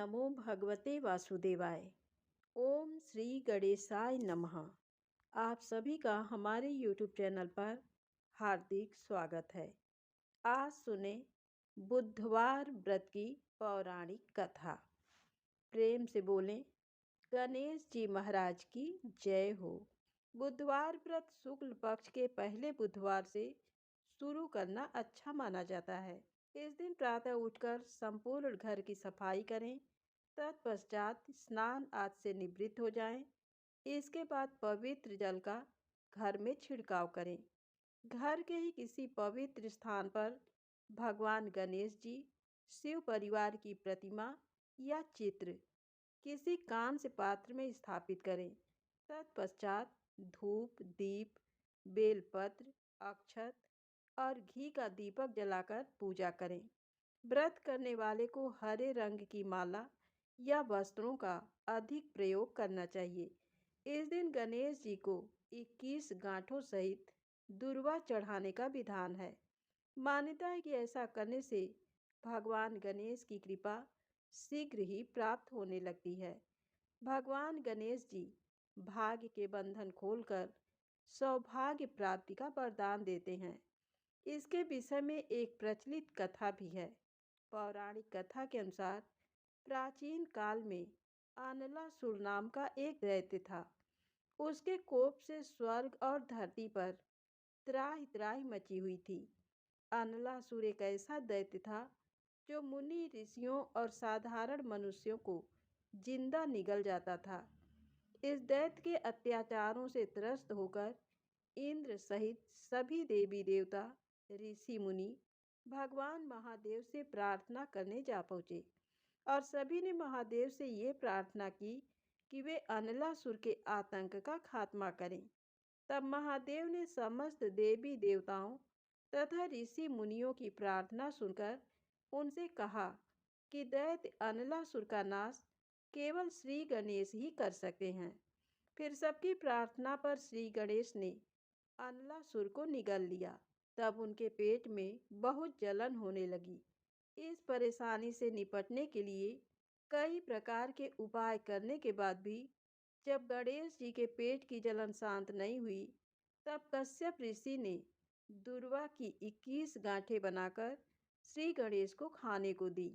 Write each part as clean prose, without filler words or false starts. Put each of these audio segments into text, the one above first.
नमो भगवते वासुदेवाय। ओम श्री गणेशाय नमः। आप सभी का हमारे YouTube चैनल पर हार्दिक स्वागत है। आज सुने बुधवार व्रत की पौराणिक कथा। प्रेम से बोलें गणेश जी महाराज की जय हो। बुधवार व्रत शुक्ल पक्ष के पहले बुधवार से शुरू करना अच्छा माना जाता है। इस दिन प्रातः उठकर संपूर्ण घर की सफाई करें, तत्पश्चात स्नान आदि से निवृत्त हो जाएं। इसके बाद पवित्र जल का घर में छिड़काव करें। घर के ही किसी पवित्र स्थान पर भगवान गणेश जी, शिव परिवार की प्रतिमा या चित्र किसी कांस्य पात्र में स्थापित करें। तत्पश्चात धूप, दीप, बेलपत्र, अक्षत और घी का दीपक जलाकर पूजा करें। व्रत करने वाले को हरे रंग की माला या वस्त्रों का अधिक प्रयोग करना चाहिए। इस दिन गणेश जी को 21 गांठों सहित दूर्वा चढ़ाने का विधान है। मान्यता है कि ऐसा करने से भगवान गणेश की कृपा शीघ्र ही प्राप्त होने लगती है। भगवान गणेश जी भाग्य के बंधन खोलकर सौभाग्य प्राप्ति का वरदान देते हैं। इसके विषय में एक प्रचलित कथा भी है। पौराणिक कथा के अनुसार प्राचीन काल में अनलासुर नाम का एक दैत्य था। उसके कोप से स्वर्ग और धरती पर त्राहि त्राहि मची हुई थी। अनलासुर एक ऐसा दैत्य था जो मुनि, ऋषियों और साधारण मनुष्यों को जिंदा निगल जाता था। इस दैत्य के अत्याचारों से त्रस्त होकर इंद्र सहित सभी देवी देवता, ऋषि मुनि भगवान महादेव से प्रार्थना करने जा पहुँचे और सभी ने महादेव से ये प्रार्थना की कि वे अनलासुर के आतंक का खात्मा करें। तब महादेव ने समस्त देवी देवताओं तथा ऋषि मुनियों की प्रार्थना सुनकर उनसे कहा कि दैत्य अनलासुर का नाश केवल श्री गणेश ही कर सकते हैं। फिर सबकी प्रार्थना पर श्री गणेश ने अनलासुर को निगल लिया। तब उनके पेट में बहुत जलन होने लगी। इस परेशानी से निपटने के लिए कई प्रकार के उपाय करने के बाद भी जब गणेश जी के पेट की जलन शांत नहीं हुई, तब कश्यप ऋषि ने दूर्वा की 21 गांठें बनाकर श्री गणेश को खाने को दी।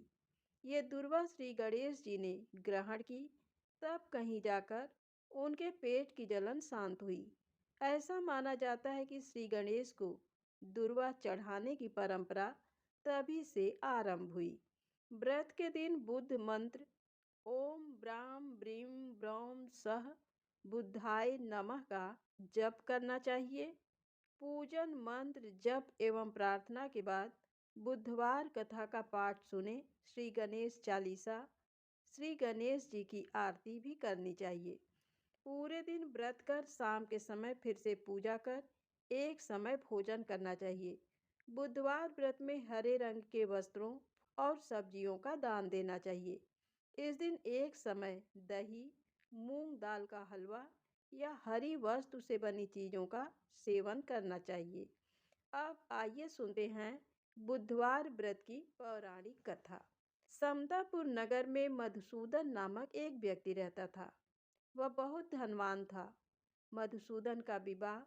ये दूर्वा श्री गणेश जी ने ग्रहण की। तब कहीं जाकर उनके पेट की जलन शांत हुई। ऐसा माना जाता है कि श्री गणेश को दूर्वा चढ़ाने की परंपरा तभी से आरंभ हुई। व्रत के दिन बुद्ध मंत्र ओम ब्राम ब्रीम ब्रौम सह बुद्धाय नमः का जप करना चाहिए। पूजन मंत्र जप एवं प्रार्थना के बाद बुधवार कथा का पाठ सुने। श्री गणेश चालीसा, श्री गणेश जी की आरती भी करनी चाहिए। पूरे दिन व्रत कर शाम के समय फिर से पूजा कर एक समय भोजन करना चाहिए। बुधवार व्रत में हरे रंग के वस्त्रों और सब्जियों का दान देना चाहिए। इस दिन एक समय दही, मूंग दाल का हलवा या हरी वस्तु से बनी चीज़ों का सेवन करना चाहिए। अब आइए सुनते हैं बुधवार व्रत की पौराणिक कथा। समतापुर नगर में मधुसूदन नामक एक व्यक्ति रहता था। वह बहुत धनवान था। मधुसूदन का विवाह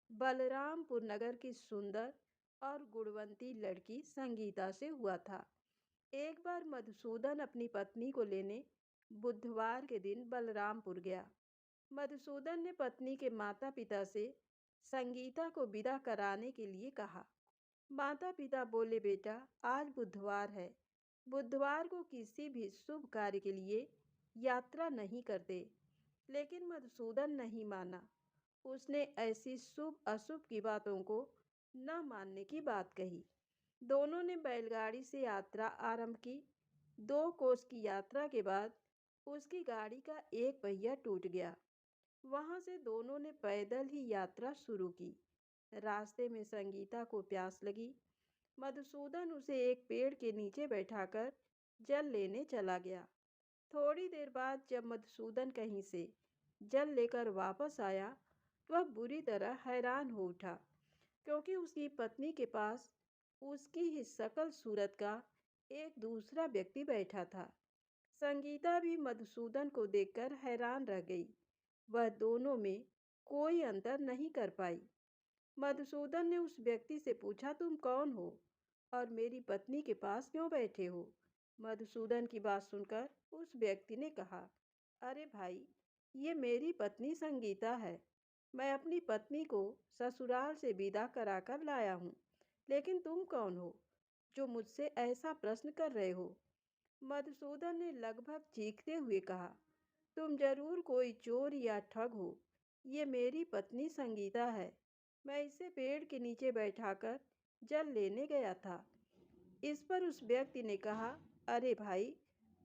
बलरामपुर नगर की सुंदर और गुणवंती लड़की संगीता से हुआ था। एक बार मधुसूदन अपनी पत्नी को लेने बुधवार के दिन बलरामपुर गया। मधुसूदन ने पत्नी के माता पिता से संगीता को विदा कराने के लिए कहा। माता पिता बोले, बेटा आज बुधवार है, बुधवार को किसी भी शुभ कार्य के लिए यात्रा नहीं करते। लेकिन मधुसूदन नहीं माना। उसने ऐसी शुभ अशुभ की बातों को न मानने की बात कही। दोनों ने बैलगाड़ी से यात्रा आरंभ की। 2 कोस की यात्रा के बाद उसकी गाड़ी का एक पहिया टूट गया। वहां से दोनों ने पैदल ही यात्रा शुरू की। रास्ते में संगीता को प्यास लगी। मधुसूदन उसे एक पेड़ के नीचे बैठाकर जल लेने चला गया। थोड़ी देर बाद जब मधुसूदन कहीं से जल लेकर वापस आया, वह बुरी तरह हैरान हो उठा, क्योंकि उसकी पत्नी के पास उसकी ही शकल सूरत का एक दूसरा व्यक्ति बैठा था। संगीता भी मधुसूदन को देखकर हैरान रह गई। वह दोनों में कोई अंतर नहीं कर पाई। मधुसूदन ने उस व्यक्ति से पूछा, तुम कौन हो और मेरी पत्नी के पास क्यों बैठे हो? मधुसूदन की बात सुनकर उस व्यक्ति ने कहा, अरे भाई, ये मेरी पत्नी संगीता है। मैं अपनी पत्नी को ससुराल से विदा कराकर लाया हूँ। लेकिन तुम कौन हो जो मुझसे ऐसा प्रश्न कर रहे हो? मधुसूदन ने लगभग चीखते हुए कहा, तुम जरूर कोई चोर या ठग हो। ये मेरी पत्नी संगीता है। मैं इसे पेड़ के नीचे बैठाकर जल लेने गया था। इस पर उस व्यक्ति ने कहा, अरे भाई,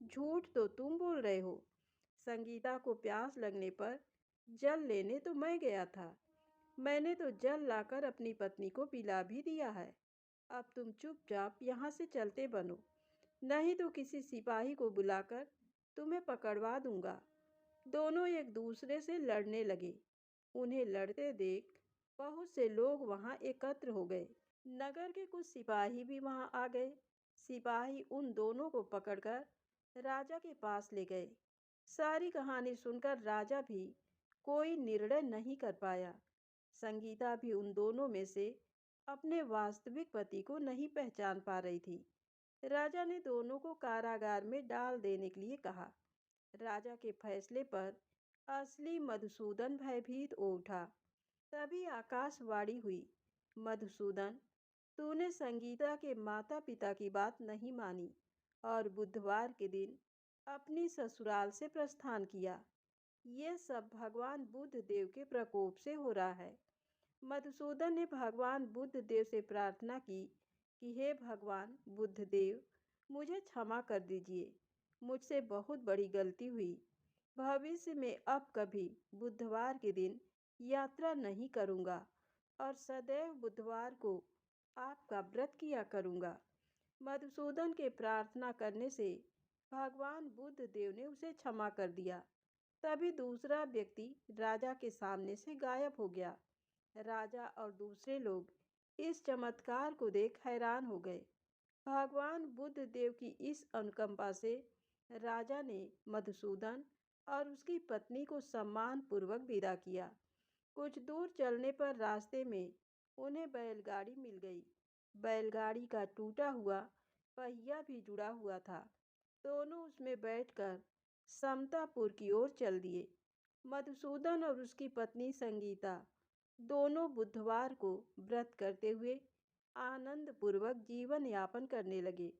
झूठ तो तुम बोल रहे हो। संगीता को प्यास लगने पर जल लेने तो मैं गया था। मैंने तो जल लाकर अपनी पत्नी को पिला भी दिया है। अब तुम चुपचाप यहाँ से चलते बनो, नहीं तो किसी सिपाही को बुलाकर तुम्हें पकड़वा दूंगा। दोनों एक दूसरे से लड़ने लगे। उन्हें लड़ते देख बहुत से लोग वहां एकत्र हो गए। नगर के कुछ सिपाही भी वहां आ गए। सिपाही उन दोनों को पकड़कर राजा के पास ले गए। सारी कहानी सुनकर राजा भी कोई निर्णय नहीं कर पाया। संगीता भी उन दोनों में से अपने वास्तविक पति को नहीं पहचान पा रही थी। राजा ने दोनों को कारागार में डाल देने के लिए कहा। राजा के फैसले पर असली मधुसूदन भयभीत हो उठा। तभी आकाशवाणी हुई, मधुसूदन, तूने संगीता के माता पिता की बात नहीं मानी और बुधवार के दिन अपनी ससुराल से प्रस्थान किया। ये सब भगवान बुद्ध देव के प्रकोप से हो रहा है। मधुसूदन ने भगवान बुद्ध देव से प्रार्थना की कि हे भगवान बुद्ध देव, मुझे क्षमा कर दीजिए। मुझसे बहुत बड़ी गलती हुई। भविष्य में अब कभी बुधवार के दिन यात्रा नहीं करूँगा और सदैव बुधवार को आपका व्रत किया करूँगा। मधुसूदन के प्रार्थना करने से भगवान बुद्ध देव ने उसे क्षमा कर दिया। तभी दूसरा व्यक्ति राजा के सामने से गायब हो गया। राजा और दूसरे लोग इस चमत्कार को देख हैरान हो गए। भगवान बुद्ध देव की इस अनुकंपा से राजा ने मधुसूदन और उसकी पत्नी को सम्मान पूर्वक विदा किया। कुछ दूर चलने पर रास्ते में उन्हें बैलगाड़ी मिल गई। बैलगाड़ी का टूटा हुआ पहिया भी जुड़ा हुआ था। दोनों उसमें बैठकर समतापुर की ओर चल दिए। मधुसूदन और उसकी पत्नी संगीता दोनों बुधवार को व्रत करते हुए आनंद पूर्वक जीवन यापन करने लगे।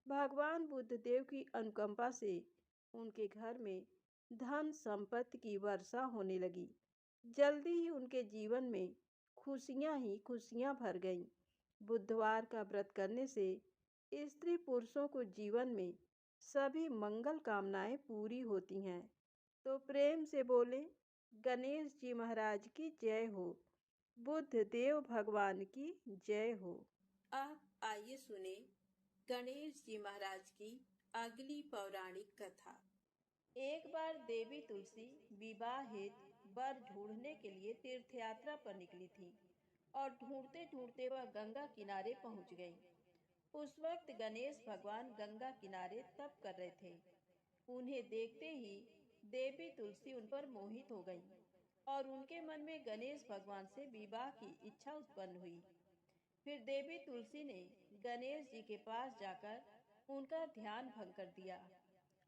भगवान बुद्ध देव की अनुकंपा से उनके घर में धन संपत्ति की वर्षा होने लगी। जल्दी ही उनके जीवन में खुशियां ही खुशियां भर गईं। बुधवार का व्रत करने से स्त्री पुरुषों को जीवन में सभी मंगल कामनाएं पूरी होती हैं। तो प्रेम से बोले, गणेश जी महाराज की जय हो। बुद्ध देव भगवान की जय हो। अब आइए सुने गणेश जी महाराज की अगली पौराणिक कथा। एक बार देवी तुलसी विवाह हेतु वर ढूंढने के लिए तीर्थ यात्रा पर निकली थी और ढूंढते ढूंढते वह गंगा किनारे पहुंच गई। उस वक्त गणेश भगवान गंगा किनारे तप कर रहे थे। उन्हें देखते ही देवी तुलसी उन पर मोहित हो गईं और उनके मन में गणेश भगवान से विवाह की इच्छा उत्पन्न हुई। फिर देवी तुलसी ने गणेश जी के पास जाकर उनका ध्यान भंग कर दिया।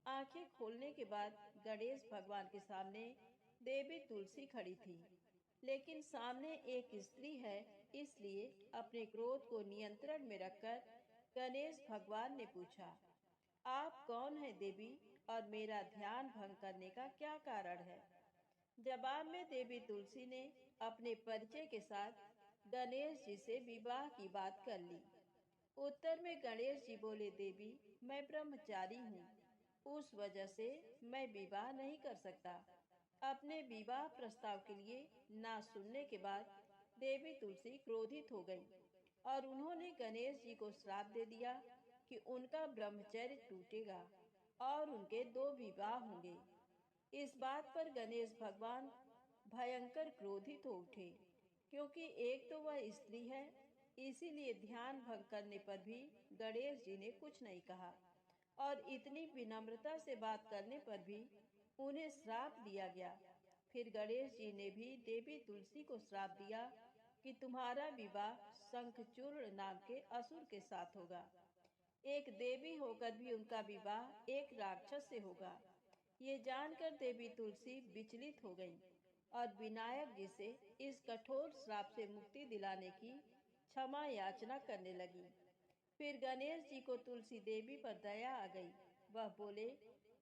आंखें खोलने के बाद गणेश भगवान के सामने देवी तुलसी खड़ी थी, लेकिन सामने एक स्त्री है, इसलिए अपने क्रोध को नियंत्रण में रखकर गणेश भगवान ने पूछा, आप कौन है देवी और मेरा ध्यान भंग करने का क्या कारण है? जवाब में देवी तुलसी ने अपने परिचय के साथ गणेश जी से विवाह की बात कर ली। उत्तर में गणेश जी बोले, देवी, मैं ब्रह्मचारी हूँ, उस वजह से मैं विवाह नहीं कर सकता। अपने विवाह प्रस्ताव के लिए ना सुनने के बाद देवी तुलसी क्रोधित हो गईं और उन्होंने गणेश जी को श्राप दे दिया कि उनका ब्रह्मचर्य टूटेगा और उनके दो विवाह होंगे। इस बात पर गणेश भगवान भयंकर क्रोधित हो उठे, क्योंकि एक तो वह स्त्री है, इसीलिए ध्यान भंग करने पर भी गणेश जी ने कुछ नहीं कहा। और इतनी विनम्रता से बात करने पर भी उन्हें श्राप दिया गया। फिर गणेश जी ने भी देवी तुलसी को श्राप दिया कि तुम्हारा विवाह शंखचूर्ण नाम के असुर के साथ होगा। एक देवी होकर भी उनका विवाह एक राक्षस से होगा। ये जानकर देवी तुलसी विचलित हो गईं और विनायक जी से इस कठोर श्राप से मुक्ति दिलाने की क्षमा याचना करने लगी। फिर गणेश जी को तुलसी देवी पर दया आ गई। वह बोले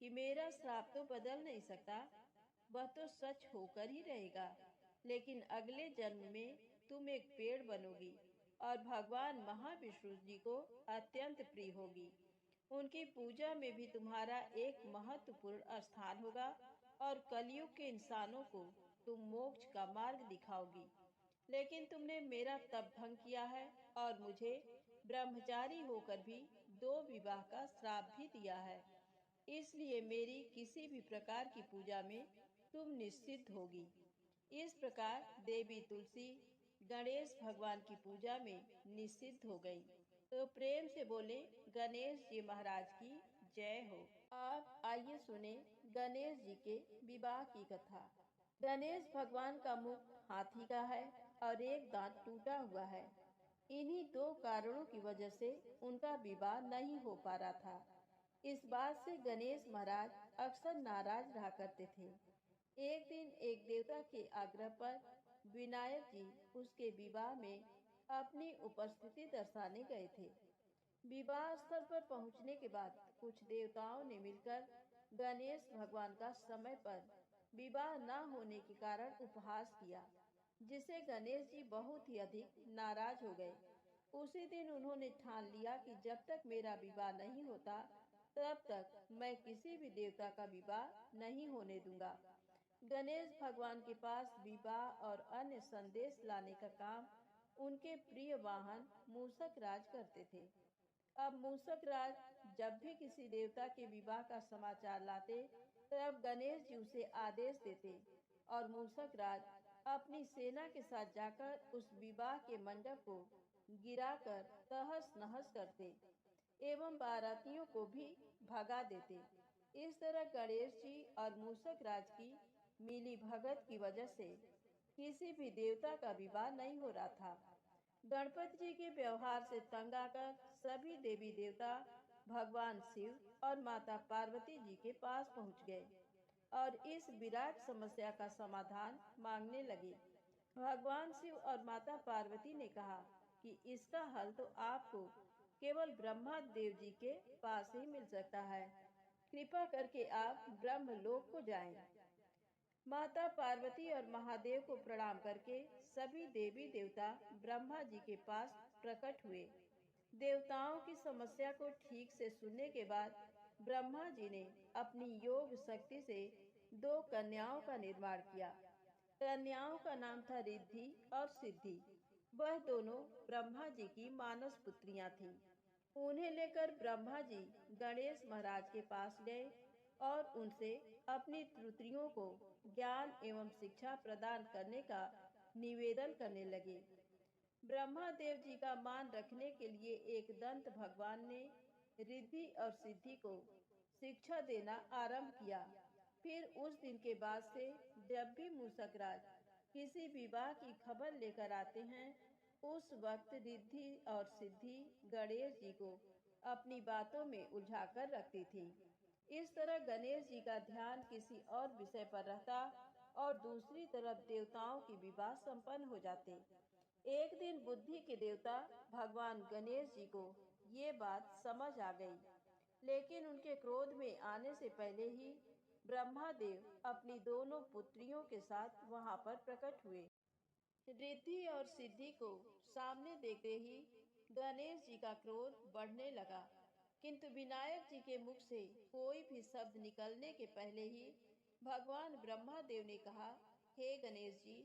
कि मेरा श्राप तो बदल नहीं सकता, वह तो सच होकर ही रहेगा, लेकिन अगले जन्म में तुम एक पेड़ बनोगी और भगवान महाविष्णु जी को अत्यंत प्रिय होगी। उनकी पूजा में भी तुम्हारा एक महत्वपूर्ण स्थान होगा और कलयुग के इंसानों को तुम मोक्ष का मार्ग दिखाओगी। लेकिन तुमने मेरा तप भंग किया है और मुझे ब्रह्मचारी होकर भी 2 विवाह का श्राप भी दिया है। इसलिए मेरी किसी भी प्रकार की पूजा में तुम निश्चित होगी। इस प्रकार देवी तुलसी गणेश भगवान की पूजा में निषिद्ध हो गई। तो प्रेम से बोले गणेश जी महाराज की जय हो। आप आइए सुने गणेश जी के विवाह की कथा। गणेश भगवान का मुख हाथी का है और एक दांत टूटा हुआ है। इन्हीं 2 कारणों की वजह से उनका विवाह नहीं हो पा रहा था। इस बात से गणेश महाराज अक्सर नाराज रहा करते थे। एक दिन एक देवता के आग्रह पर विनायक जी उसके विवाह में अपनी उपस्थिति दर्शाने गए थे। विवाह स्थल पर पहुंचने के बाद कुछ देवताओं ने मिलकर गणेश भगवान का समय पर विवाह न होने के कारण उपहास किया, जिसे गणेश जी बहुत ही अधिक नाराज हो गए। उसी दिन उन्होंने ठान लिया कि जब तक मेरा विवाह नहीं होता तब तक मैं किसी भी देवता का विवाह नहीं होने दूंगा। गणेश भगवान के पास विवाह और अन्य संदेश लाने का काम उनके प्रिय वाहन मूषक राज करते थे। अब मूषक राज जब भी किसी देवता के विवाह का समाचार लाते तब गणेश जी उसे आदेश देते और मूषक राज अपनी सेना के साथ जाकर उस विवाह के मंडप को गिराकर तहस नहस करते एवं बारातियों को भी भगा देते। इस तरह गणेश जी और मूषक राज की मिली भगत की वजह से किसी भी देवता का विवाह नहीं हो रहा था। गणपति जी के व्यवहार से तंग आकर सभी देवी देवता भगवान शिव और माता पार्वती जी के पास पहुंच गए और इस विराट समस्या का समाधान मांगने लगे। भगवान शिव और माता पार्वती ने कहा कि इसका हल तो आपको केवल ब्रह्मा देव जी के पास ही मिल सकता है। कृपा करके आप ब्रह्मलोक को जाएं। माता पार्वती और महादेव को प्रणाम करके सभी देवी देवता ब्रह्मा जी के पास प्रकट हुए। देवताओं की समस्या को ठीक से सुनने के बाद ब्रह्मा जी ने अपनी योग शक्ति से 2 कन्याओं का निर्माण किया। कन्याओं का नाम था रिद्धि और सिद्धि। वह दोनों ब्रह्मा जी की मानस पुत्रियां थीं। उन्हें लेकर ब्रह्मा जी गणेश महाराज के पास गए और उनसे अपनी पुत्रियों को ज्ञान एवं शिक्षा प्रदान करने का निवेदन करने लगे। ब्रह्मा देव जी का मान रखने के लिए एक दंत भगवान ने रिद्धि और सिद्धि को शिक्षा देना आरंभ किया। फिर उस दिन के बाद से जब भी मूषक राज किसी विवाह की खबर लेकर आते हैं, उस वक्त रिद्धि और सिद्धि गणेश जी को अपनी बातों में उलझाकर रखती थी। इस तरह गणेश जी का ध्यान किसी और विषय पर रहता और दूसरी तरफ देवताओं की विवाह संपन्न हो जाते। एक दिन बुद्धि के देवता भगवान गणेश जी को ये बात समझ आ गई, लेकिन उनके क्रोध में आने से पहले ही ब्रह्मा देव अपनी दोनों पुत्रियों के साथ वहां पर प्रकट हुए। रिद्धि और सिद्धि को सामने देखते ही गणेश जी का क्रोध बढ़ने लगा, किंतु विनायक जी के मुख से कोई भी शब्द निकलने के पहले ही भगवान ब्रह्मा देव ने कहा, हे गणेश जी,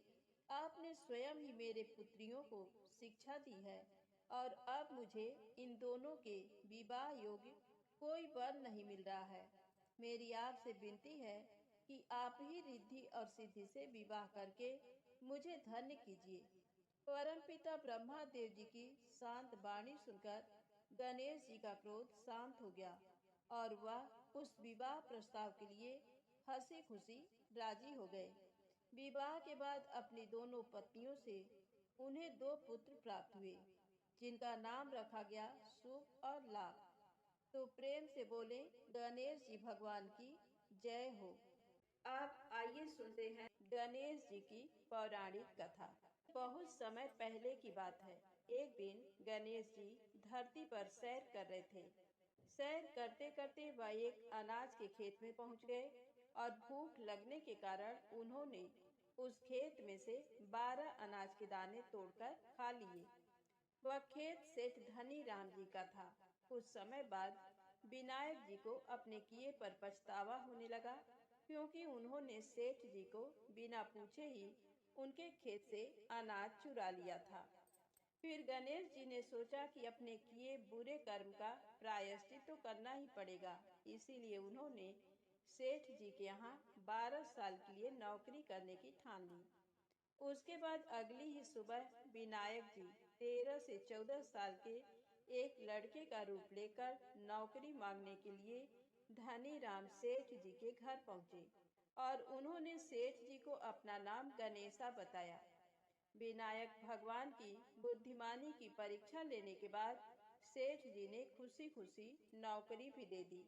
आपने स्वयं ही मेरे पुत्रियों को शिक्षा दी है और अब मुझे इन दोनों के विवाह योग्य कोई वर नहीं मिल रहा है। मेरी आपसे विनती है कि आप ही रिद्धि और सिद्धि से विवाह करके मुझे धन्य कीजिए। परमपिता ब्रह्मा देव जी की शांत वाणी सुनकर गणेश जी का क्रोध शांत हो गया और वह उस विवाह प्रस्ताव के लिए हंसी खुशी राजी हो गए। विवाह के बाद अपनी दोनों पत्नियों से उन्हें 2 पुत्र प्राप्त हुए, जिनका नाम रखा गया शुभ और लाभ। तो प्रेम से बोले गणेश जी भगवान की जय हो। अब आइए सुनते हैं गणेश जी की पौराणिक कथा। बहुत समय पहले की बात है। एक दिन गणेश जी धरती पर सैर कर रहे थे। सैर करते करते वह एक अनाज के खेत में पहुंच गए और भूख लगने के कारण उन्होंने उस खेत में से 12 अनाज के दाने तोड़कर खा लिए। वह खेत सेठ धनी राम जी का था। कुछ समय बाद विनायक जी को अपने किए पर पछतावा होने लगा, क्योंकि उन्होंने सेठ जी को बिना पूछे ही उनके खेत से अनाज चुरा लिया था। फिर गणेश जी ने सोचा कि अपने किए बुरे कर्म का प्रायश्चित तो करना ही पड़ेगा। इसीलिए उन्होंने सेठ जी के यहाँ 12 साल के लिए नौकरी करने की ठान ली। उसके बाद अगली ही सुबह विनायक जी 13 से 14 साल के एक लड़के का रूप लेकर नौकरी मांगने के लिए धनी राम सेठ जी के घर पहुंचे और उन्होंने सेठ जी को अपना नाम गणेशा बताया। विनायक भगवान की बुद्धिमानी की परीक्षा लेने के बाद सेठ जी ने खुशी खुशी नौकरी भी दे दी।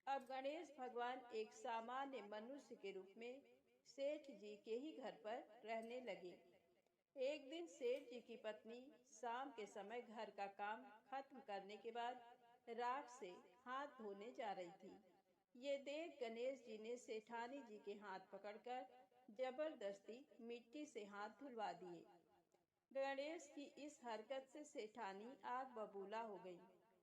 अब गणेश भगवान एक सामान्य मनुष्य के रूप में सेठ जी के ही घर पर रहने लगे। एक दिन सेठ जी की पत्नी शाम के समय घर का काम खत्म करने के बाद राख से हाथ धोने जा रही थी। ये देख गणेश जी ने सेठानी जी के हाथ पकड़कर जबरदस्ती मिट्टी से हाथ धुलवा दिए। गणेश की इस हरकत से सेठानी आग बबूला हो गई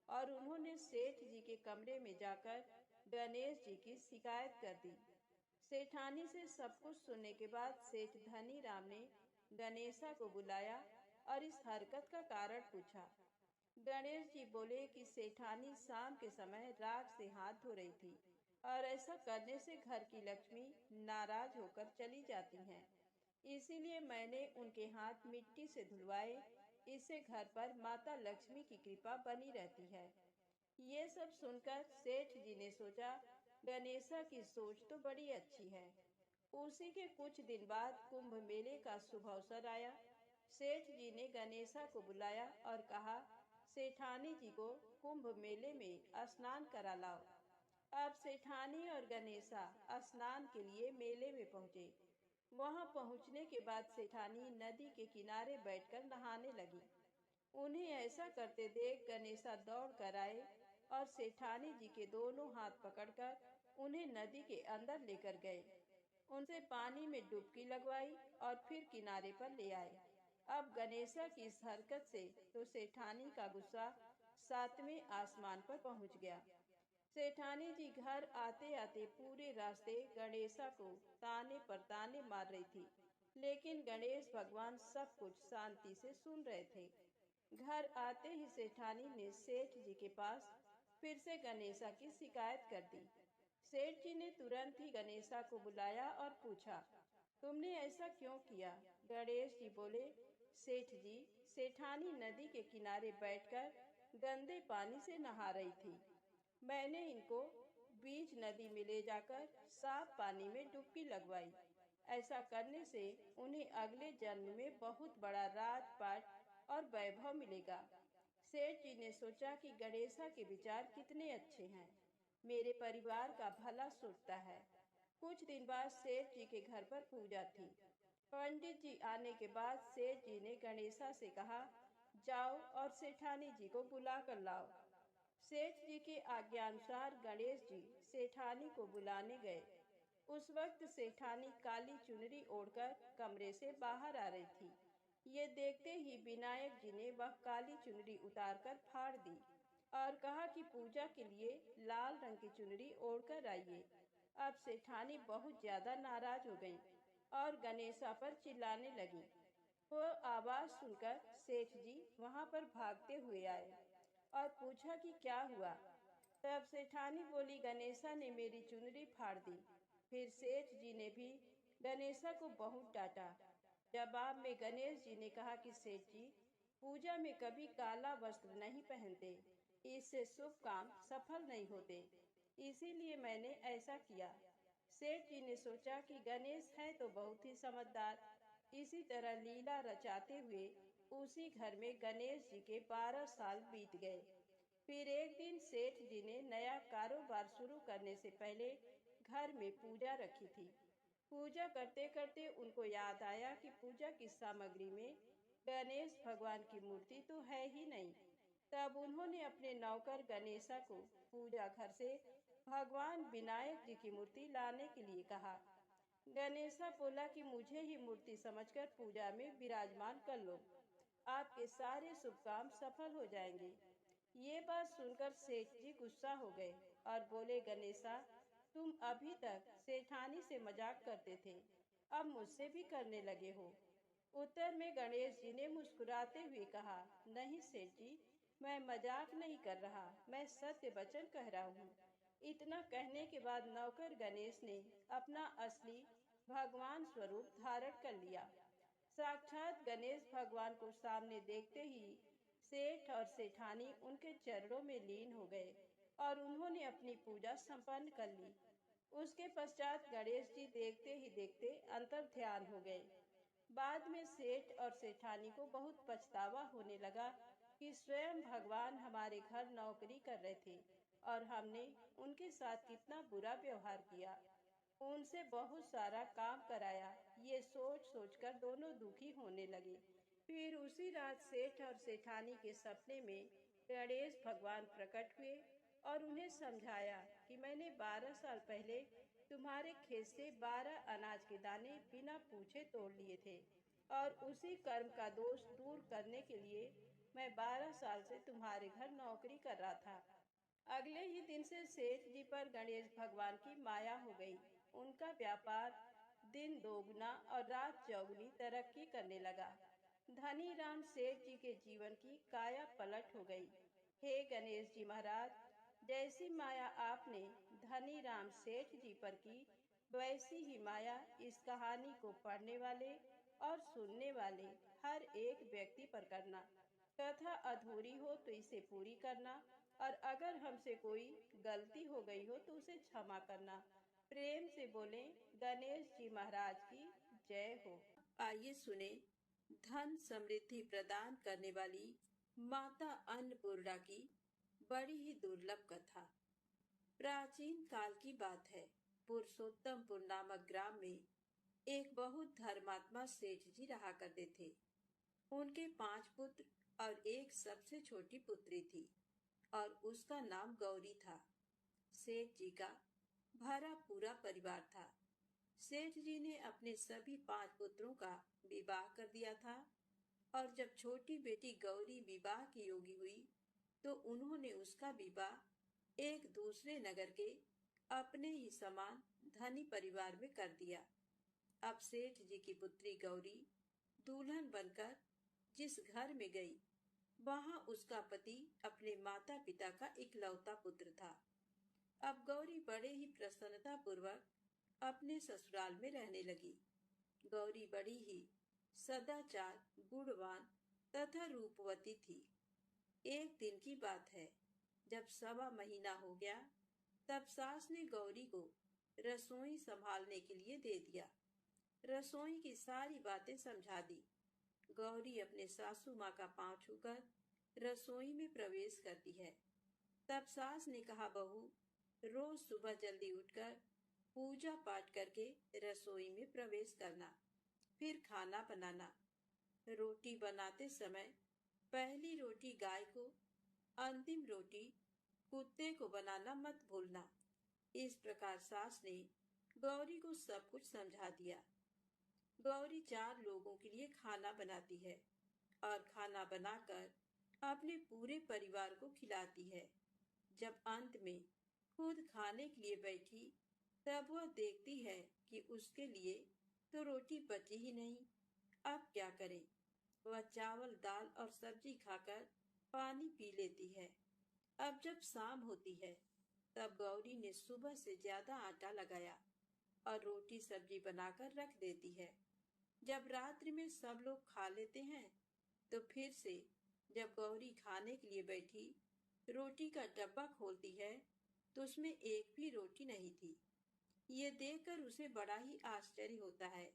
और उन्होंने सेठ जी के कमरे में जाकर गणेश जी की शिकायत कर दी। सेठानी से सब कुछ सुनने के बाद सेठ धनी राम ने गणेशा को बुलाया और इस हरकत का कारण पूछा। गणेश जी बोले कि सेठानी शाम के समय राख से हाथ धो रही थी और ऐसा करने से घर की लक्ष्मी नाराज होकर चली जाती हैं। इसीलिए मैंने उनके हाथ मिट्टी से धुलवाए। इससे घर पर माता लक्ष्मी की कृपा बनी रहती है। ये सब सुनकर सेठ जी ने सोचा, गणेशा की सोच तो बड़ी अच्छी है। उसी के कुछ दिन बाद कुंभ मेले का शुभ अवसर आया। सेठ जी ने गणेशा को बुलाया और कहा, सेठानी जी को कुंभ मेले में स्नान करा लाओ। अब सेठानी और गणेशा स्नान के लिए मेले में पहुंचे। वहां पहुंचने के बाद सेठानी नदी के किनारे बैठकर नहाने लगी। उन्हें ऐसा करते देख गणेशा दौड़ कर आए और सेठानी जी के दोनों हाथ पकड़कर उन्हें नदी के अंदर लेकर गए। उनसे पानी में डुबकी लगवाई और फिर किनारे पर ले आए। अब गणेशा की इस हरकत से तो सेठानी का गुस्सा 7वें आसमान पर पहुंच गया। सेठानी जी घर आते आते पूरे रास्ते गणेशा को ताने पर ताने मार रही थी, लेकिन गणेश भगवान सब कुछ शांति से सुन रहे थे। घर आते ही सेठानी ने सेठ जी के पास फिर से गणेशा की शिकायत कर दी। सेठ जी ने तुरंत ही गणेशा को बुलाया और पूछा, तुमने ऐसा क्यों किया? गणेश जी बोले, सेठ जी, सेठानी नदी के किनारे बैठकर गंदे पानी से नहा रही थी। मैंने इनको बीच नदी में ले जाकर साफ पानी में डुबकी लगवाई। ऐसा करने से उन्हें अगले जन्म में बहुत बड़ा राजपाट और वैभव मिलेगा। सेठ जी ने सोचा कि गणेशा के विचार कितने अच्छे हैं, मेरे परिवार का भला सोचता है। कुछ दिन बाद सेठ जी के घर पर पूजा थी। पंडित जी आने के बाद सेठ जी ने गणेशा से कहा, जाओ और सेठानी जी को बुला कर लाओ। सेठ जी के आज्ञानुसार गणेश जी सेठानी को बुलाने गए। उस वक्त सेठानी काली चुनरी ओढ़कर कमरे से बाहर आ रही थी। ये देखते ही विनायक जी ने वह काली चुनरी उतारकर फाड़ दी और कहा कि पूजा के लिए लाल रंग की चुनरी ओढ़कर आइए। अब सेठानी बहुत ज्यादा नाराज हो गई और गणेशा पर चिल्लाने लगी। वो आवाज सुनकर सेठ जी वहां पर भागते हुए आए और पूछा कि क्या हुआ। तब सेठानी बोली, गणेशा ने मेरी चुनरी फाड़ दी। फिर सेठ जी ने भी गणेशा को बहुत डांटा। जवाब में गणेश जी ने कहा कि सेठ जी, पूजा में कभी काला वस्त्र नहीं पहनते, इससे शुभ काम सफल नहीं होते। इसीलिए मैंने ऐसा किया। सेठ जी ने सोचा कि गणेश है तो बहुत ही समझदार। इसी तरह लीला रचाते हुए उसी घर में गणेश जी के 12 साल बीत गए। फिर एक दिन सेठ जी ने नया कारोबार शुरू करने से पहले घर में पूजा रखी थी। पूजा करते करते उनको याद आया कि पूजा की सामग्री में गणेश भगवान की मूर्ति तो है ही नहीं। तब उन्होंने अपने नौकर गणेशा को पूजा घर से भगवान विनायक जी की मूर्ति लाने के लिए कहा। गणेशा बोला कि मुझे ही मूर्ति समझकर पूजा में विराजमान कर लो, आपके सारे शुभ काम सफल हो जाएंगे। ये बात सुनकर सेठ जी गुस्सा हो गए और बोले, गणेशा, तुम अभी तक सेठानी से मजाक करते थे, अब मुझसे भी करने लगे हो। उत्तर में गणेश जी ने मुस्कुराते हुए कहा, नहीं सेठ जी, मैं मजाक नहीं कर रहा, मैं सत्य वचन कह रहा हूँ। इतना कहने के बाद नौकर गणेश ने अपना असली भगवान स्वरूप धारण कर लिया। साक्षात गणेश भगवान को सामने देखते ही सेठ और सेठानी उनके चरणों में लीन हो गए और उन्होंने अपनी पूजा संपन्न कर ली। उसके पश्चात गणेश जी देखते ही देखते अंतर ध्यान हो गए। बाद में सेठ और सेठानी को बहुत पछतावा होने लगा कि स्वयं भगवान हमारे घर नौकरी कर रहे थे और हमने उनके साथ कितना बुरा व्यवहार किया, उनसे बहुत सारा काम कराया। ये सोच सोचकर दोनों दुखी होने लगे। फिर उसी रात सेठ और सेठानी के सपने में गणेश भगवान प्रकट हुए और उन्हें समझाया कि मैंने 12 साल पहले तुम्हारे खेत से 12 अनाज के दाने बिना पूछे तोड़ लिए थे और उसी कर्म का दोष दूर करने के लिए मैं 12 साल से तुम्हारे घर नौकरी कर रहा था। अगले ही दिन से सेठ जी पर गणेश भगवान की माया हो गई। उनका व्यापार दिन दोगुना और रात चौगुनी तरक्की करने लगा। धनी राम सेठ जी के जीवन की काया पलट हो गई। हे गणेश जी महाराज, जैसी माया आपने धनी राम सेठ जी पर की, वैसी ही माया इस कहानी को पढ़ने वाले और सुनने वाले हर एक व्यक्ति पर करना। कथा अधूरी हो तो इसे पूरी करना और अगर हमसे कोई गलती हो गई हो तो उसे क्षमा करना। प्रेम से बोलें, गणेश जी महाराज की जय हो। आइए सुने धन समृद्धि प्रदान करने वाली माता अन्नपूर्णा की बड़ी ही दुर्लभ कथा। प्राचीन काल की बात है। पुरुषोत्तमपुर नामक ग्राम में एक बहुत धर्मात्मा सेठ जी रहा करते थे। उनके 5 पुत्र और एक सबसे छोटी पुत्री थी और उसका नाम गौरी था। सेठ जी का भरा पूरा परिवार था। सेठ जी ने अपने सभी 5 पुत्रों का विवाह कर दिया था और जब छोटी बेटी गौरी विवाह की योगी हुई तो उन्होंने उसका विवाह एक दूसरे नगर के अपने ही समान धनी परिवार में कर दिया। अब सेठ जी की पुत्री गौरी दुल्हन बनकर जिस घर में गई, वहां उसका पति अपने माता पिता का इकलौता पुत्र था। अब गौरी बड़े ही प्रसन्नता पूर्वक अपने ससुराल में रहने लगी। गौरी बड़ी ही सदाचार, गुणवान तथा रूपवती थी। एक दिन की बात है, जब 1.25 महीना हो गया, तब सास ने गौरी को रसोई संभालने के लिए दे दिया। रसोई की सारी बातें समझा दी। गौरी अपने सासू माँ का पांव छूकर रसोई में प्रवेश करती है। तब सास ने कहा, बहू, रोज सुबह जल्दी उठकर पूजा पाठ करके रसोई में प्रवेश करना, फिर खाना बनाना। रोटी बनाते समय पहली रोटी गाय को, अंतिम रोटी कुत्ते को बनाना मत भूलना। इस प्रकार सास ने गौरी को सब कुछ समझा दिया। गौरी 4 लोगों के लिए खाना बनाती है और खाना बनाकर अपने पूरे परिवार को खिलाती है। जब अंत में खुद खाने के लिए बैठी, तब वह देखती है कि उसके लिए तो रोटी बची ही नहीं। अब क्या करे? वह चावल, दाल और सब्जी खाकर पानी पी लेती है। अब जब शाम होती है, तब गौरी ने सुबह से ज्यादा आटा लगाया और रोटी सब्जी बनाकर रख देती है। जब रात्रि में सब लोग खा लेते हैं, तो फिर से जब गौरी खाने के लिए बैठी रोटी का डब्बा खोलती है, तो उसमें एक भी रोटी नहीं थी। ये देखकर उसे बड़ा ही आश्चर्य होता है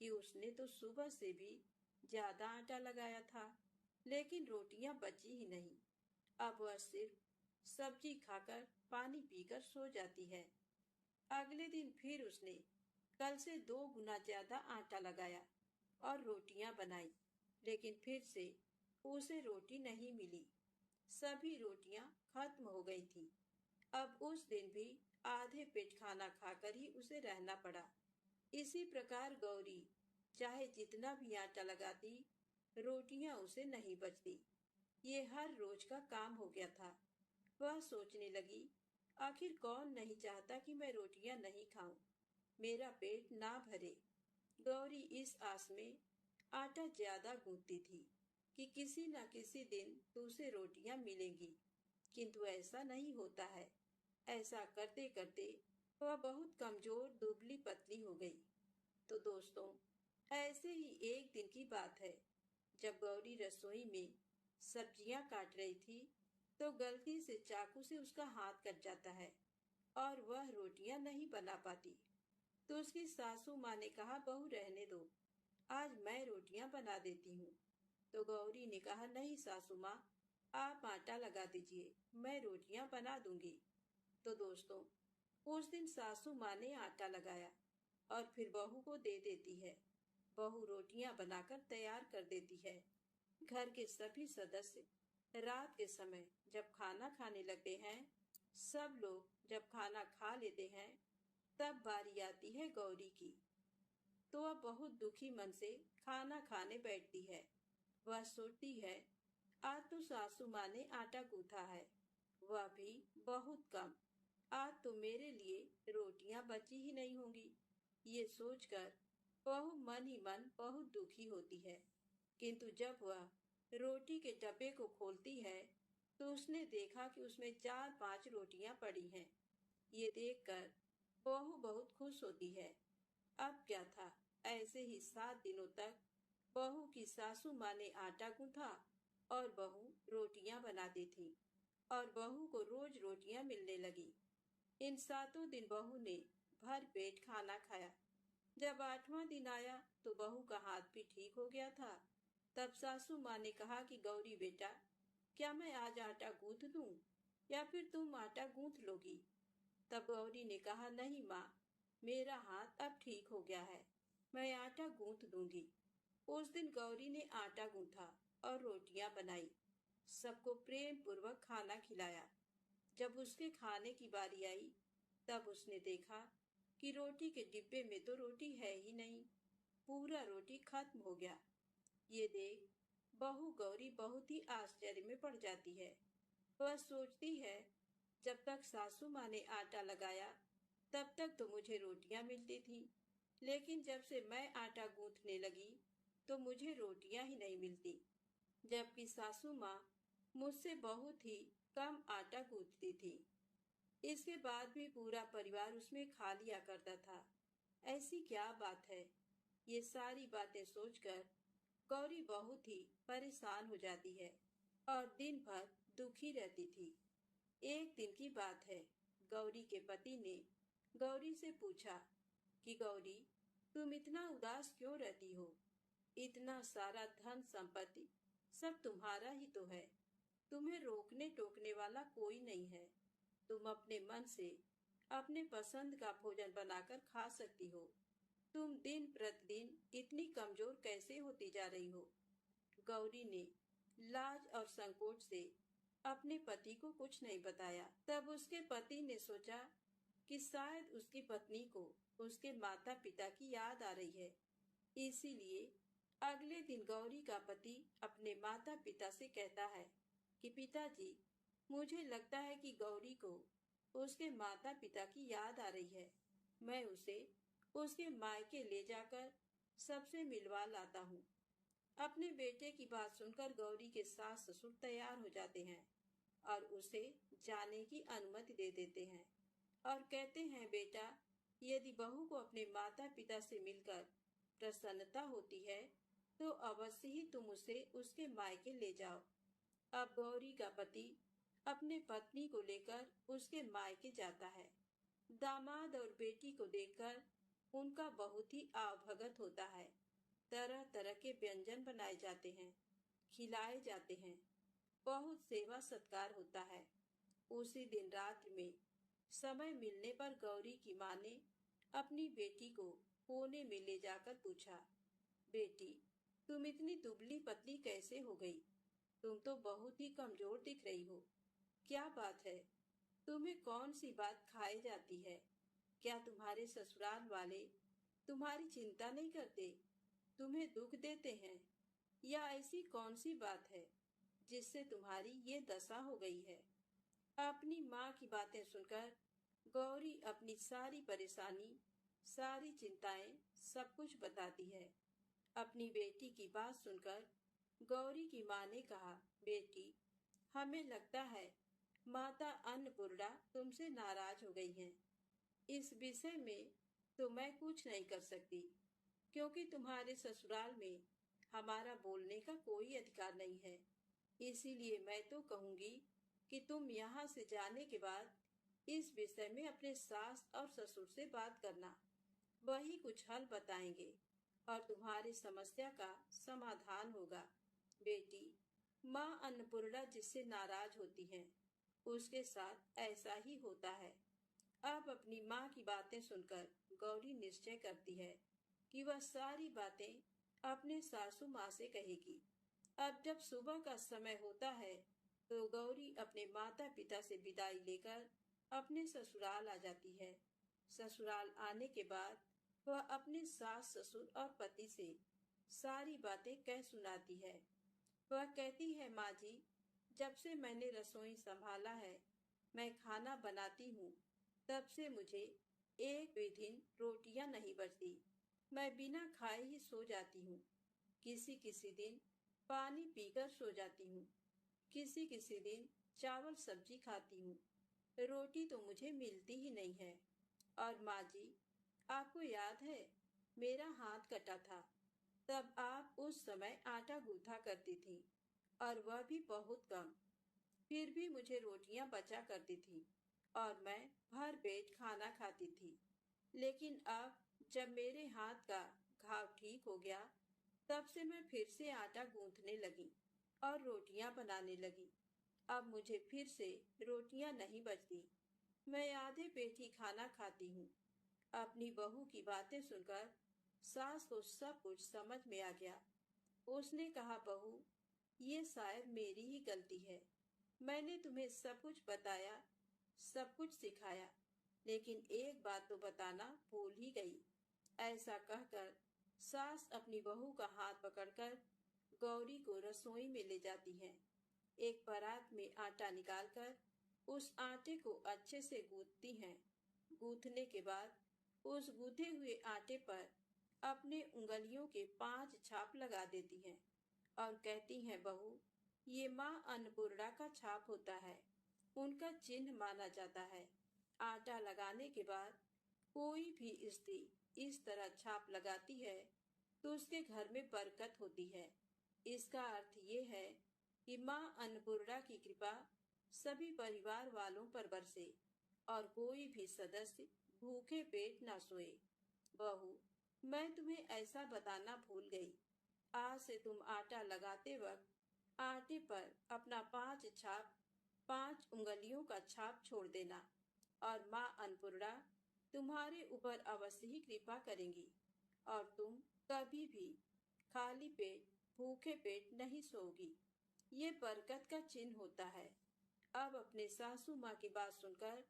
कि उसने तो सुबह से भी ज्यादा आटा लगाया था, लेकिन रोटियां बची ही नहीं। अब वह सिर्फ सब्जी खाकर पानी पीकर सो जाती है। अगले दिन फिर उसने कल से 2 गुना ज्यादा आटा लगाया और रोटियां बनाई, लेकिन फिर से उसे रोटी नहीं मिली। सभी रोटियां खत्म हो गई थी। अब उस दिन भी आधे पेट खाना खाकर ही उसे रहना पड़ा। इसी प्रकार गौरी चाहे जितना भी आटा लगाती, रोटियां उसे नहीं बचती। ये हर रोज का काम हो गया था। वह सोचने लगी, आखिर कौन नहीं चाहता कि मैं रोटियां नहीं खाऊं, मेरा पेट ना भरे। गौरी इस आस में आटा ज्यादा गूंथती थी कि किसी न किसी दिन तो उसे रोटियां मिलेंगी, किंतु ऐसा नहीं होता है। ऐसा करते करते वह बहुत कमजोर दुबली पतली हो गई। तो दोस्तों, ऐसे ही एक दिन की बात है, जब गौरी रसोई में सब्जियां काट रही थी, तो गलती से चाकू से उसका हाथ कट जाता है और वह रोटियां नहीं बना पाती। तो उसकी सासू माँ ने कहा, बहू रहने दो, आज मैं रोटियां बना देती हूँ। तो गौरी ने कहा, नहीं सासू माँ, आप आटा लगा दीजिए, मैं रोटियां बना दूंगी। तो दोस्तों, उस दिन सासू माँ ने आटा लगाया और फिर बहू को दे देती है। बहू रोटियां बनाकर तैयार कर देती है। घर के सभी सदस्य रात के समय जब खाना खाने लगते हैं, सब लोग जब खाना खा लेते हैं, तब बारी आती है गौरी की। तो वह बहुत दुखी मन से खाना खाने बैठती है। वह सोचती है, आज तो सासू माँ ने आटा गूंथा है, वह भी बहुत कम। आज तो मेरे लिए रोटियां बची ही नहीं होंगी। ये सोचकर बहू मन ही मन बहुत दुखी होती है। किंतु जब वह रोटी के डब्बे को खोलती है, तो उसने देखा कि उसमें 4-5 रोटियां पड़ी हैं। ये देखकर बहू बहुत खुश होती है। अब क्या था, ऐसे ही 7 दिनों तक बहू की सासू माँ ने आटा गूंथा और बहू रोटियां बनाती थी और बहू को रोज रोटियां मिलने लगी। इन 7 दिन बहू ने भर पेट खाना खाया। जब 8वां दिन आया तो बहू का हाथ भी ठीक हो गया था। तब सासू माँ ने कहा कि गौरी बेटा, क्या मैं आज आटा गूंथ दूं या फिर तुम आटा गूंथ लोगी? तब गौरी ने कहा, नहीं माँ, मेरा हाथ अब ठीक हो गया है, मैं आटा गूंथ दूंगी। उस दिन गौरी ने आटा गूंथा और रोटियां बनाई, सबको प्रेम पूर्वक खाना खिलाया। जब उसके खाने की बारी आई, तब उसने देखा कि रोटी के डिब्बे में तो रोटी है ही नहीं, पूरा रोटी खत्म हो गया। ये देख बहू गौरी बहुत ही आश्चर्य में पड़ जाती है। वह सोचती है, जब तक सासू माँ ने आटा लगाया, तब तक तो मुझे रोटियां मिलती थी, लेकिन जब से मैं आटा गूंथने लगी, तो मुझे रोटियां ही नहीं मिलती, जबकि सासू माँ मुझसे बहुत ही कम आटा गूंथती थी। इसके बाद भी पूरा परिवार उसमें खा लिया करता था। ऐसी क्या बात है? ये सारी बातें सोचकर गौरी बहुत ही परेशान हो जाती है और दिन भर दुखी रहती थी। एक दिन की बात है, गौरी के पति ने गौरी से पूछा कि गौरी, तुम इतना उदास क्यों रहती हो? इतना सारा धन संपत्ति सब तुम्हारा ही तो है, तुम्हें रोकने टोकने वाला कोई नहीं है। तुम अपने मन से अपने पसंद का भोजन बनाकर खा सकती हो। तुम दिन प्रतिदिन इतनी कमजोर कैसे होती जा रही हो? गौरी ने लाज और संकोच से अपने पति को कुछ नहीं बताया। तब उसके पति ने सोचा कि शायद उसकी पत्नी को उसके माता पिता की याद आ रही है। इसीलिए अगले दिन गौरी का पति अपने माता पिता से कहता है कि पिताजी, मुझे लगता है कि गौरी को उसके माता पिता की याद आ रही है। मैं उसे उसके मायके ले जाकर सबसे मिलवा लाता हूँ। अपने बेटे की बात सुनकर गौरी के सास ससुर तैयार हो जाते हैं और उसे जाने की अनुमति दे देते हैं और कहते हैं, बेटा, यदि बहू को अपने माता पिता से मिलकर प्रसन्नता होती है, तो अवश्य ही तुम उसे उसके मायके ले जाओ। अब गौरी का पति अपने पत्नी को लेकर उसके मायके जाता है। दामाद और बेटी को देखकर उनका बहुत ही आवभगत होता है। तरह तरह के व्यंजन बनाए जाते हैं, खिलाए जाते हैं, बहुत सेवा सत्कार होता है। उसी दिन रात में समय मिलने पर गौरी की माँ ने अपनी बेटी को कोने में ले जाकर पूछा, बेटी, तुम इतनी दुबली पतली कैसे हो गई? तुम तो बहुत ही कमजोर दिख रही हो। क्या बात है? तुम्हें कौन सी बात खाए जाती है? क्या तुम्हारे ससुराल वाले तुम्हारी चिंता नहीं करते, तुम्हें दुख देते हैं? या ऐसी कौन सी बात है जिससे तुम्हारी ये दशा हो गई है? अपनी माँ की बातें सुनकर गौरी अपनी सारी परेशानी, सारी चिंताएं, सब कुछ बताती है। अपनी बेटी की बात सुनकर गौरी की माँ ने कहा, बेटी, हमें लगता है माता अन्नपूर्णा तुमसे नाराज हो गई हैं। इस विषय में तो मैं कुछ नहीं कर सकती, क्योंकि तुम्हारे ससुराल में हमारा बोलने का कोई अधिकार नहीं है। इसीलिए मैं तो कहूंगी कि तुम यहाँ से जाने के बाद इस विषय में अपने सास और ससुर से बात करना। वही कुछ हल बताएंगे और तुम्हारी समस्या का समाधान होगा। बेटी, माँ अन्नपूर्णा जिससे नाराज होती हैं, उसके साथ ऐसा ही होता है। अब अपनी माँ की बातें सुनकर गौरी निश्चय करती है कि वह सारी बातें अपने सासू माँ से कहेगी। अब जब सुबह का समय होता है तो गौरी अपने माता पिता से विदाई लेकर अपने ससुराल आ जाती है। ससुराल आने के बाद वह अपने सास ससुर और पति से सारी बातें कह सुनाती है। वह कहती है, माँ जी, जब से मैंने रसोई संभाला है, मैं खाना बनाती हूँ, तब से मुझे एक भी दिन रोटियां नहीं बचती। मैं बिना खाए ही सो जाती हूँ। किसी किसी दिन पानी पीकर सो जाती हूँ। किसी किसी दिन चावल सब्जी खाती हूँ। रोटी तो मुझे मिलती ही नहीं है। और माँ जी, आपको याद है, मेरा हाथ कटा था, तब आप उस समय आटा गूंथा करती थी, और वह भी बहुत कम। फिर भी मुझे रोटियां बचा करती थी और मैं भर पेट खाना खाती थी। लेकिन अब जब मेरे हाथ का घाव ठीक हो गया, तब से मैं फिर से आटा गूंथने लगी और रोटियां बनाने लगी। अब मुझे फिर से रोटियां नहीं बचती। मैं आधे पेट ही खाना खाती हूँ। अपनी बहू की बातें सुनकर सास को सब कुछ समझ में आ गया। उसने कहा, बहू, ये शायद मेरी ही गलती है। मैंने तुम्हें सब कुछ बताया, सब कुछ सिखाया, लेकिन एक बात तो बताना भूल ही गई। ऐसा कहकर सास अपनी बहू का हाथ पकड़कर गौरी को रसोई में ले जाती हैं। एक परात में आटा निकालकर उस आटे को अच्छे से गूंथती हैं। गूंथने के बाद उस गूंथे हुए आटे पर अपने उंगलियों के 5 छाप लगा देती हैं और कहती हैं, बहू, ये माँ अन्नपूर्णा का छाप होता है, उनका चिन्ह माना जाता है। आटा लगाने के बाद कोई भी स्त्री इस तरह छाप लगाती है तो उसके घर में बरकत होती है। इसका अर्थ ये है कि माँ अन्नपूर्णा की कृपा सभी परिवार वालों पर बरसे और कोई भी सदस्य भूखे पेट ना सोए। बहू, मैं तुम्हें ऐसा बताना भूल गई। आज से तुम आटा लगाते वक्त आटे पर अपना 5 छाप, 5 उंगलियों का छाप छोड़ देना और माँ अन्नपूर्णा तुम्हारे ऊपर अवश्य ही कृपा करेंगी और तुम कभी भी खाली पेट, भूखे पेट नहीं सोओगी। ये बरकत का चिन्ह होता है। अब अपने सासू माँ की बात सुनकर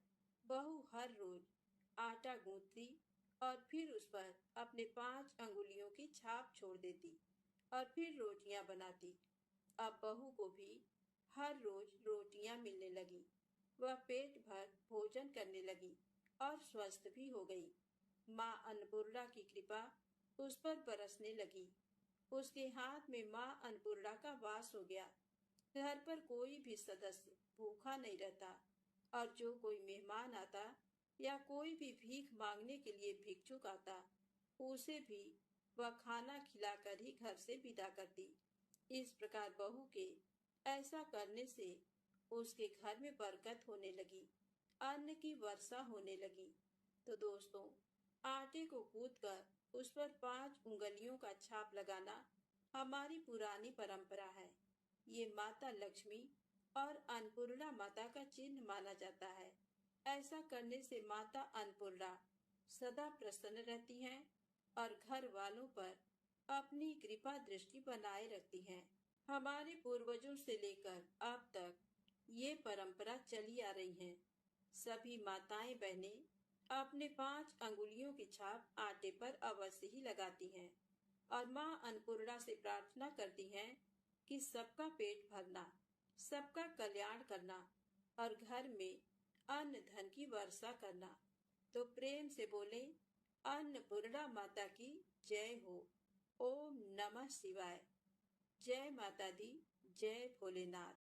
बहू हर रोज आटा गूंथती और फिर उस पर अपने 5 अंगुलियों की छाप छोड़ देती और फिर रोटियां बनाती। अब बहू को भी हर रोज रोटियां मिलने लगी। वह पेट भर भोजन करने लगी और स्वस्थ भी हो गई। माँ अन्नपूर्णा की कृपा उस पर बरसने लगी। उसके हाथ में माँ अन्नपूर्णा का वास हो गया। घर पर कोई भी सदस्य भूखा नहीं रहता और जो कोई मेहमान आता या कोई भी भीख मांगने के लिए भिक्षुक आता, उसे भी वह खाना खिलाकर ही घर से विदा करती। इस प्रकार बहू के ऐसा करने से उसके घर में बरकत होने लगी, अन्न की वर्षा होने लगी। तो दोस्तों, आटे को कूटकर उस पर 5 उंगलियों का छाप लगाना हमारी पुरानी परंपरा है। ये माता लक्ष्मी और अन्नपूर्णा माता का चिन्ह माना जाता है। ऐसा करने से माता अन्नपूर्णा सदा प्रसन्न रहती हैं और घर वालों पर अपनी कृपा दृष्टि बनाए रखती हैं। हमारे पूर्वजों से लेकर अब तक ये परंपरा चली आ रही है। सभी माताएं बहनें अपने 5 अंगुलियों की छाप आटे पर अवश्य ही लगाती हैं और माँ अन्नपूर्णा से प्रार्थना करती हैं कि सबका पेट भरना, सबका कल्याण करना और घर में अन्न धन की वर्षा करना। तो प्रेम से बोले, अन्नपूर्णा माता की जय हो। ओम नमः शिवाय। जय माता दी, जय भोलेनाथ।